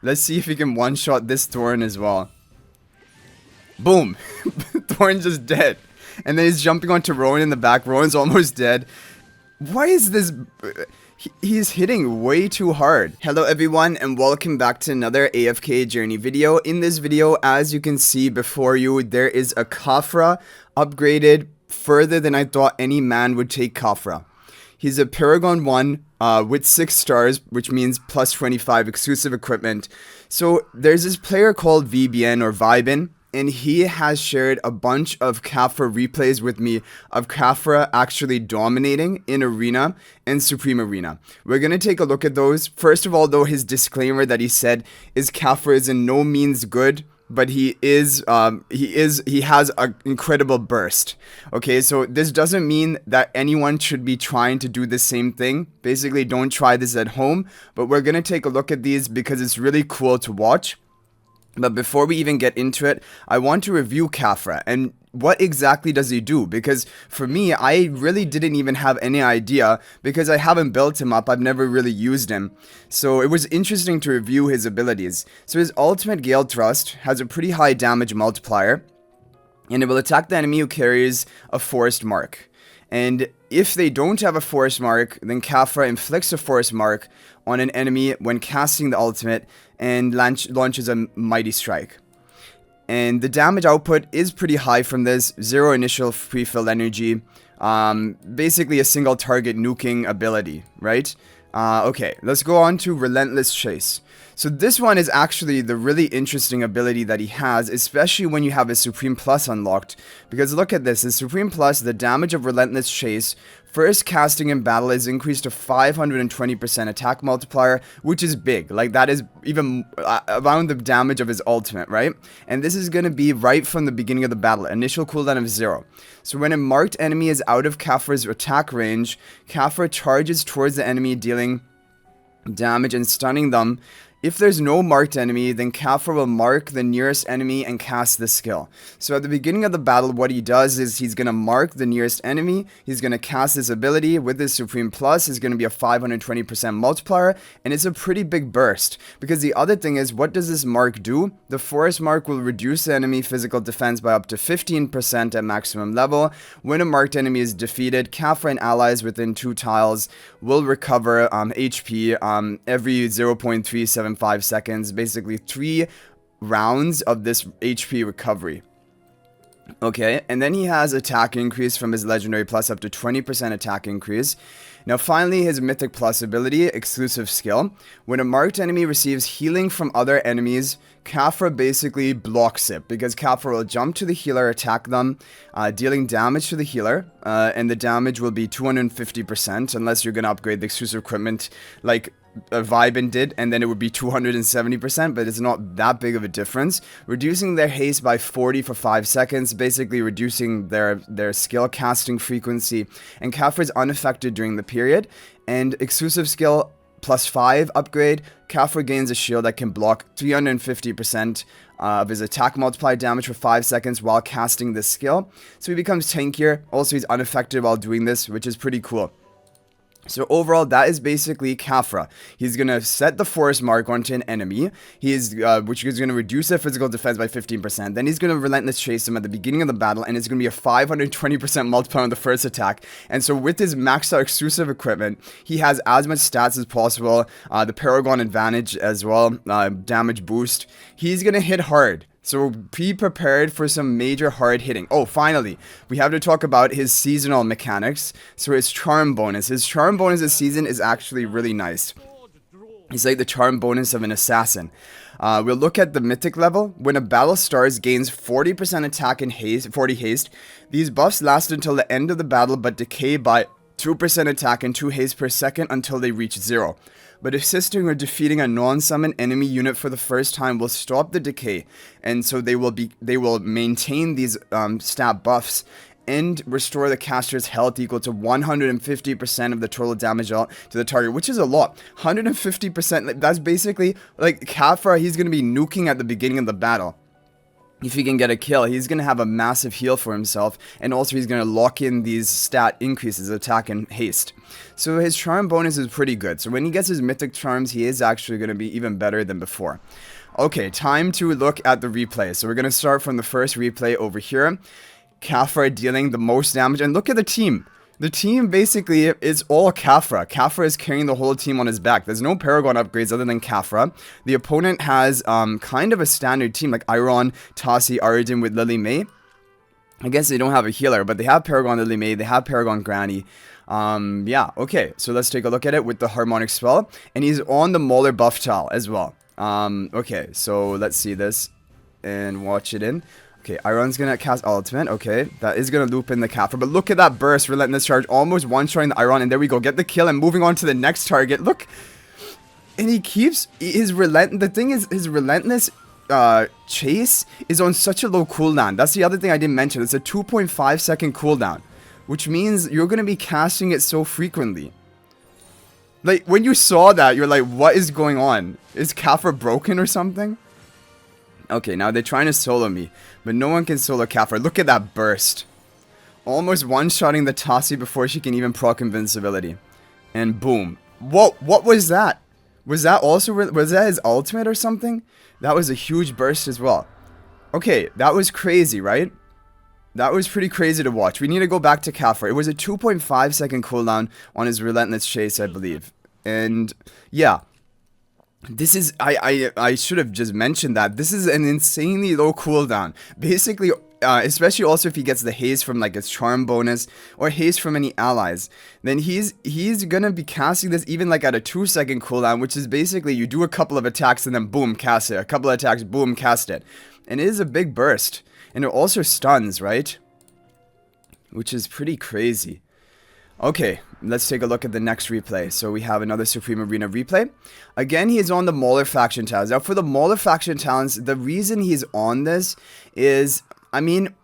Let's see if we can one-shot this Thorn as well. Boom! Thorn's just dead. And then he's jumping onto Rowan in the back. Rowan's almost dead. Why is this... He's hitting way too hard. Hello everyone and welcome back to another AFK journey video. In this video, as you can see before you, there is a Kafra upgraded further than I thought any man would take Kafra. He's a Paragon 1 with 6 stars, which means plus 25 exclusive equipment. So there's this player called Vibin or Vibin, and he has shared a bunch of Kafra replays with me of Kafra actually dominating in Arena and Supreme Arena. We're going to take a look at those. First of all, though, his disclaimer that he said is Kafra is in no means good, but he has an incredible burst. Okay, so this doesn't mean that anyone should be trying to do the same thing. Basically, don't try this at home, but we're going to take a look at these because it's really cool to watch. But before we even get into it, I want to review Kafra and what exactly does he do? Because for me, I really didn't even have any idea because I haven't built him up. I've never really used him. So it was interesting to review his abilities. So his ultimate Gale Thrust has a pretty high damage multiplier, and it will attack the enemy who carries a forest mark. And if they don't have a forest mark, then Kafra inflicts a forest mark on an enemy when casting the ultimate and launches a mighty strike. And the damage output is pretty high from this. 0 initial pre-filled energy. Basically a single target nuking ability, right? Okay, let's go on to Relentless Chase. So this one is actually the really interesting ability that he has, especially when you have his Supreme Plus unlocked. Because look at this, his Supreme Plus, the damage of Relentless Chase, first casting in battle is increased to 520% attack multiplier, which is big. Like that is even around the damage of his ultimate, right? And this is going to be right from the beginning of the battle, initial cooldown of 0. So when a marked enemy is out of Kafra's attack range, Kafra charges towards the enemy, dealing damage and stunning them. If there's no marked enemy, then Kafra will mark the nearest enemy and cast the skill. So at the beginning of the battle, what he does is he's going to mark the nearest enemy, he's going to cast this ability with his Supreme Plus, is going to be a 520% multiplier, and it's a pretty big burst. Because the other thing is, what does this mark do? The forest mark will reduce the enemy physical defense by up to 15% at maximum level. When a marked enemy is defeated, Kafra and allies within 2 tiles will recover HP every 0.375 seconds, basically 3 rounds of this HP recovery. Okay, and then he has attack increase from his legendary plus up to 20% attack increase. Now finally, his mythic plus ability, exclusive skill. When a marked enemy receives healing from other enemies, Kafra basically blocks it, because Kafra will jump to the healer, attack them, dealing damage to the healer, and the damage will be 250% unless you're going to upgrade the exclusive equipment like Vibin did, and then it would be 270%, but it's not that big of a difference. Reducing their haste by 40 for 5 seconds, basically reducing their skill casting frequency, and Kafra is unaffected during the period. And exclusive skill plus 5 upgrade, Kafra gains a shield that can block 350% of his attack multiplier damage for 5 seconds while casting this skill. So he becomes tankier. Also, he's unaffected while doing this, which is pretty cool. So overall, that is basically Kafra. He's going to set the forest mark onto an enemy, which is going to reduce their physical defense by 15%. Then he's going to relentless chase them at the beginning of the battle, and it's going to be a 520% multiplier on the first attack. And so with his maxed out exclusive equipment, he has as much stats as possible, the Paragon advantage as well, damage boost. He's going to hit hard. So be prepared for some major hard hitting. Oh, finally, we have to talk about his seasonal mechanics. So his charm bonus. His charm bonus this season is actually really nice. He's like the charm bonus of an assassin. We'll look at the mythic level. When a battle starts, gains 40% attack and haste, 40 haste. These buffs last until the end of the battle, but decay by 2% attack and 2 haste per second until they reach 0. But assisting or defeating a non-summon enemy unit for the first time will stop the decay, and so they will maintain these stat buffs and restore the caster's health equal to 150% of the total damage out to the target, which is a lot. 150%, that's basically like Kafra. He's going to be nuking at the beginning of the battle. if he can get a kill, he's going to have a massive heal for himself, and also he's going to lock in these stat increases, attack and haste. So his charm bonus is pretty good. So when he gets his mythic charms, he is actually going to be even better than before. Okay, time to look at the replay. So we're going to start from the first replay over here. Kafra dealing the most damage, and look at the team. The team basically is all Kafra. Kafra is carrying the whole team on his back. There's no Paragon upgrades other than Kafra. The opponent has kind of a standard team like Iron, Tassi, Arjun with Lily May. I guess they don't have a healer, but they have Paragon Lily May, they have Paragon Granny. Yeah, okay, so let's take a look at it with the Harmonic Spell. And he's on the Mauler buff tile as well. Okay, so let's see this and watch it in. Okay, Iron's gonna cast ultimate. Okay, that is gonna loop in the Kafra. But look at that burst, Relentless Charge, almost one-shotting the Iron, and there we go, get the kill and moving on to the next target. Look, and he keeps his the thing is, his relentless chase is on such a low cooldown. That's the other thing I didn't mention. It's a 2.5 second cooldown, which means you're gonna be casting it so frequently. Like when you saw that, you're like, what is going on? Is Kafra broken or something? Okay, now they're trying to solo me, but no one can solo Kafra. Look at that burst. Almost one-shotting the Tassi before she can even proc invincibility. And boom. What was that? Was that also, was that his ultimate or something? That was a huge burst as well. Okay, that was crazy, right? That was pretty crazy to watch. We need to go back to Kafra. It was a 2.5 second cooldown on his Relentless Chase, I believe. And yeah. This is, I should have just mentioned that. This is an insanely low cooldown. Basically, especially also if he gets the haste from like his charm bonus or haste from any allies, then he's gonna be casting this even like at a 2 second cooldown, which is basically you do a couple of attacks and then boom, cast it. A couple of attacks, boom, cast it. And it is a big burst. And it also stuns, right? Which is pretty crazy. Okay, let's take a look at the next replay. So we have another Supreme Arena replay. Again, he is on the Mauler faction talents. Now for the Mauler faction talents, the reason he's on this is, I mean,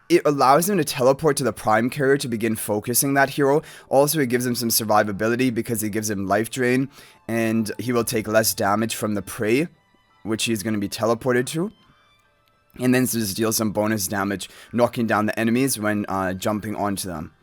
it allows him to teleport to the Prime carrier to begin focusing that hero. Also, it gives him some survivability because it gives him life drain. And he will take less damage from the prey, which he's going to be teleported to. And then just deal some bonus damage, knocking down the enemies when jumping onto them.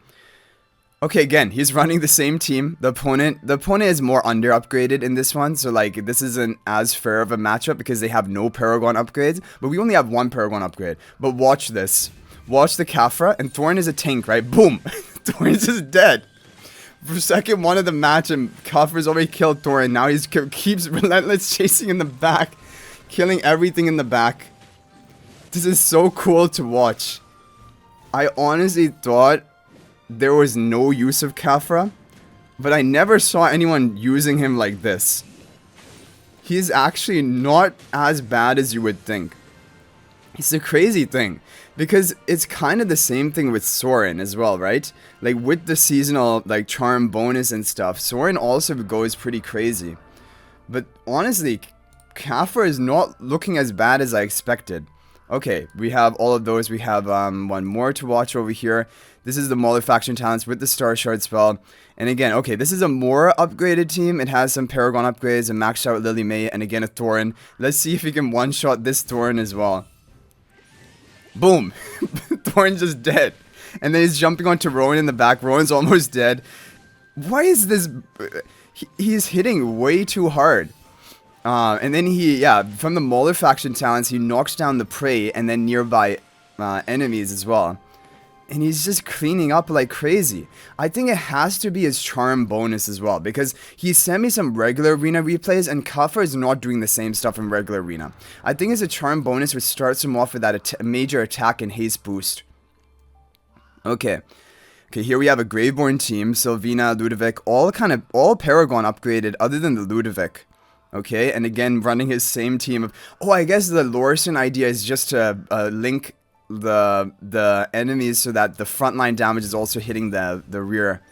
Okay, again, he's running the same team. The opponent is more under upgraded in this one, so like this isn't as fair of a matchup because they have no Paragon upgrades, but we only have one Paragon upgrade. But watch this. Watch the Kafra, and Thorn is a tank, right? Boom! Thorn is just dead. For second one of the match, and Kafra's already killed Thorn. Now he keeps Relentless chasing in the back, killing everything in the back. This is so cool to watch. I honestly thought there was no use of Kafra, but I never saw anyone using him like this. He's actually not as bad as you would think. It's a crazy thing, because it's kind of the same thing with Soren as well, right? Like with the seasonal like charm bonus and stuff, Soren also goes pretty crazy. But honestly, Kafra is not looking as bad as I expected. Okay, we have all of those. We have one more to watch over here. This is the Mauler faction talents with the Star Shard spell. And again, okay, this is a more upgraded team. It has some Paragon upgrades, a maxed out Lily May, and again a Thorin. Let's see if we can one-shot this Thorin as well. Boom! Thorin's just dead. And then he's jumping onto Rowan in the back. Rowan's almost dead. Why is this... He's hitting way too hard. And then from the Mauler faction talents, he knocks down the prey and then nearby enemies as well. And he's just cleaning up like crazy. I think it has to be his charm bonus as well, because he sent me some regular arena replays and Kafra is not doing the same stuff in regular arena. I think it's a charm bonus which starts him off with that major attack and haste boost. Okay, here we have a Graveborn team, Sylvina, Ludovic, all Paragon upgraded other than the Ludovic. Okay, and again running his same team of... Oh, I guess the Lorison idea is just to link the enemies so that the frontline damage is also hitting the rear.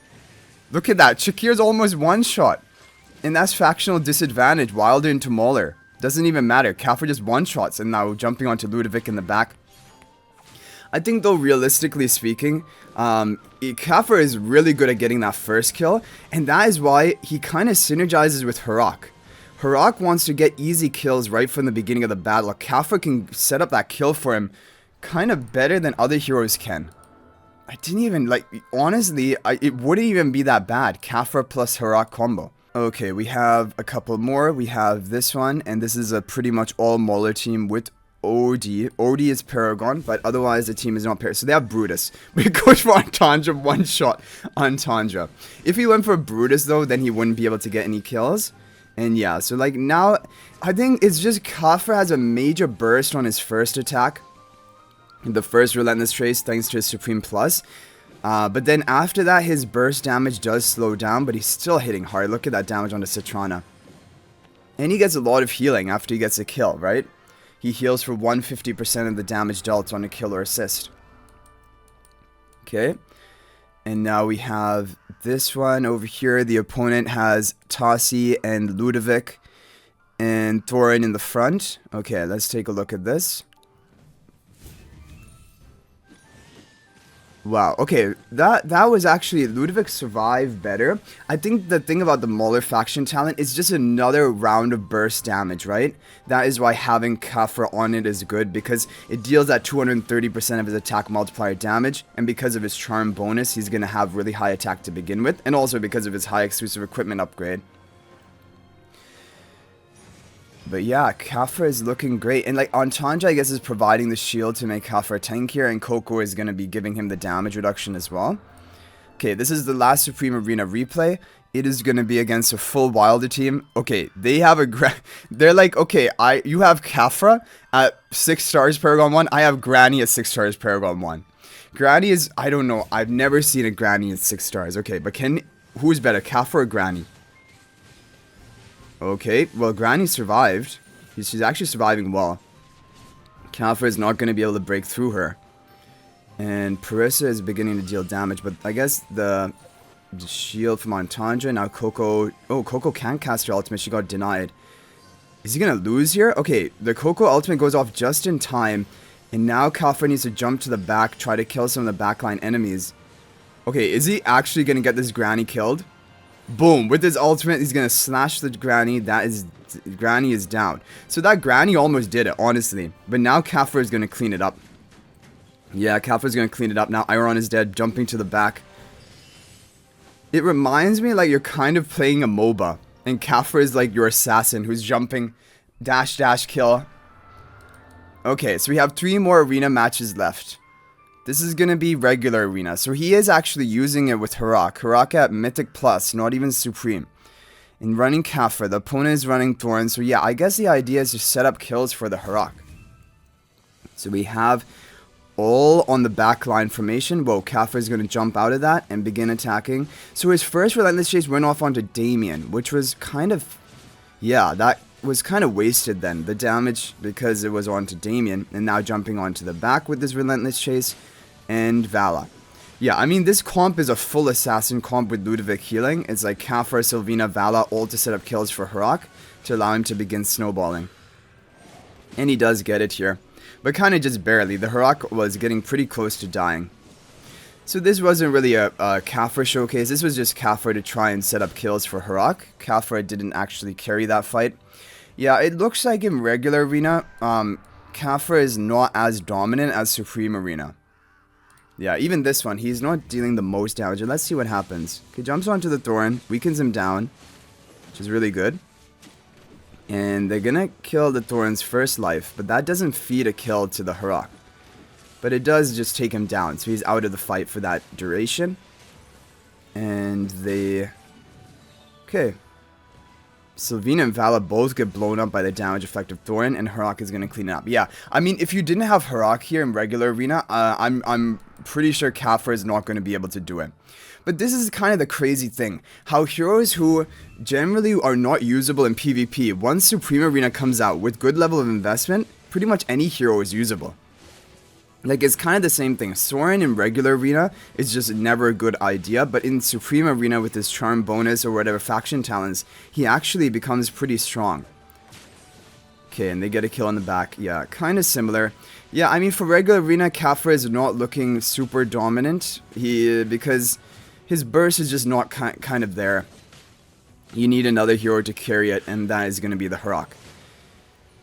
Look at that, Shakir's almost one shot. And that's factional disadvantage, Wilder into Mauler. Doesn't even matter, Kafra just one shots and now jumping onto Ludovic in the back. I think though, realistically speaking, Kafra is really good at getting that first kill, and that is why he kind of synergizes with Harak. Harak wants to get easy kills right from the beginning of the battle. Kafra can set up that kill for him kind of better than other heroes can. I didn't even, like, honestly, it wouldn't even be that bad. Kafra plus Harak combo. Okay, we have a couple more. We have this one, and this is a pretty much all Mauler team with OD. OD is Paragon, but otherwise the team is not Paragon. So they have Brutus. We go for Entendre, one shot Entendre. If he went for Brutus, though, then he wouldn't be able to get any kills. And yeah, so like now, I think it's just Kafra has a major burst on his first attack. The first Relentless Trace, thanks to his Supreme Plus. But then after that, his burst damage does slow down, but he's still hitting hard. Look at that damage on the Citrana. And he gets a lot of healing after he gets a kill, right? He heals for 150% of the damage dealt on a kill or assist. Okay. And now we have this one over here. The opponent has Tassi and Ludovic and Thorin in the front. Okay, let's take a look at this. Wow, okay, that was actually, Ludovic survived better. I think the thing about the Mauler faction talent is just another round of burst damage, right? That is why having Kafra on it is good, because it deals at 230% of his attack multiplier damage, and because of his charm bonus, he's going to have really high attack to begin with, and also because of his high exclusive equipment upgrade. But yeah, Kafra is looking great. And like Entendre, I guess, is providing the shield to make Kafra tankier, and Coco is going to be giving him the damage reduction as well. Okay, this is the last Supreme Arena replay. It is going to be against a full Wilder team. Okay, they have a... They're like, okay, you have Kafra at 6 stars Paragon 1. I have Granny at 6 stars Paragon 1. Granny is... I don't know. I've never seen a Granny at 6 stars. Okay, but who's better, Kafra or Granny? Okay, well, Granny survived. She's actually surviving well. Kafra is not going to be able to break through her. And Parissa is beginning to deal damage, but I guess the shield from Entendre. Now Coco... Oh, Coco can't cast her ultimate. She got denied. Is he going to lose here? Okay, the Coco ultimate goes off just in time. And now Kafra needs to jump to the back, try to kill some of the backline enemies. Okay, is he actually going to get this Granny killed? Boom, with his ultimate, he's going to slash the Granny. Granny is down. So that Granny almost did it, honestly. But now Kafra is going to clean it up. Yeah, Kafra is going to clean it up. Now Iron is dead, jumping to the back. It reminds me like you're kind of playing a MOBA. And Kafra is like your assassin who's jumping, dash, dash, kill. Okay, so we have 3 more arena matches left. This is going to be regular arena. So he is actually using it with Harak. Harak at Mythic Plus, not even Supreme. And running Kafra. The opponent is running Thorin. So yeah, I guess the idea is to set up kills for the Harak. So we have all on the backline formation. Whoa, Kafra is going to jump out of that and begin attacking. So his first Relentless Chase went off onto Damien, which was kind of... Yeah, that was kind of wasted then. The damage, because it was onto Damien. And now jumping onto the back with this Relentless Chase. And Vala. Yeah, I mean, this comp is a full assassin comp with Ludovic healing. It's like Kafra, Sylvina, Vala, all to set up kills for Harak to allow him to begin snowballing. And he does get it here. But kind of just barely. The Harak was getting pretty close to dying. So this wasn't really a Kafra showcase. This was just Kafra to try and set up kills for Harak. Kafra didn't actually carry that fight. Yeah, it looks like in regular arena, Kafra is not as dominant as Supreme Arena. Yeah, even this one, he's not dealing the most damage. Let's see what happens. Okay, jumps onto the Thorin, weakens him down, which is really good. And they're gonna kill the Thorin's first life, but that doesn't feed a kill to the Harak. But it does just take him down, so he's out of the fight for that duration. And they... Okay. Sylvina and Vala both get blown up by the damage effect of Thorin, and Harak is going to clean it up. Yeah, I mean, if you didn't have Harak here in regular arena, I'm pretty sure Kafra is not going to be able to do it. But this is kind of the crazy thing. How heroes who generally are not usable in PvP, once Supreme Arena comes out with good level of investment, pretty much any hero is usable. Like, it's kind of the same thing. Soren in regular arena is just never a good idea, but in Supreme Arena with his charm bonus or whatever faction talents, he actually becomes pretty strong. Okay, and they get a kill on the back. Yeah, kind of similar. Yeah, I mean, for regular arena, Kafra is not looking super dominant. Because his burst is just not kind of there. you need another hero to carry it, and that is going to be the Harok.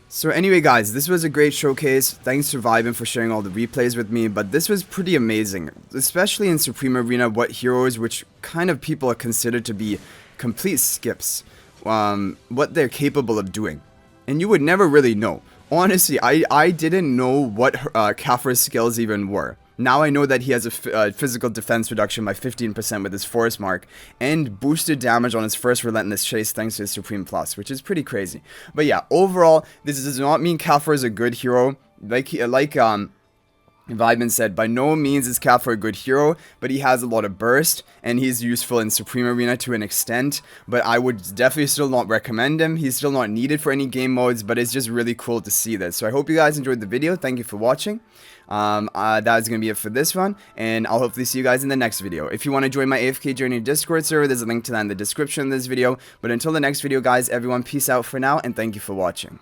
So anyway guys, this was a great showcase. Thanks to Vibin for sharing all the replays with me, but this was pretty amazing, especially in Supreme Arena, what heroes which kind of people are considered to be complete skips, what they're capable of doing. And you would never really know. Honestly, I didn't know what Kafra's skills even were. Now I know that he has a physical defense reduction by 15% with his Force Mark, and boosted damage on his first Relentless Chase thanks to his Supreme Plus, which is pretty crazy. But yeah, overall, this does not mean Kafra is a good hero. Like Vibin said, by no means is Kafra a good hero, but he has a lot of burst, and he's useful in Supreme Arena to an extent, but I would definitely still not recommend him. He's still not needed for any game modes, but it's just really cool to see this. So I hope you guys enjoyed the video. Thank you for watching. That is going to be it for this one, and I'll hopefully see you guys in the next video. If you want to join my AFK Journey Discord server, there's a link to that in the description of this video. But until the next video, guys, everyone, peace out for now, and thank you for watching.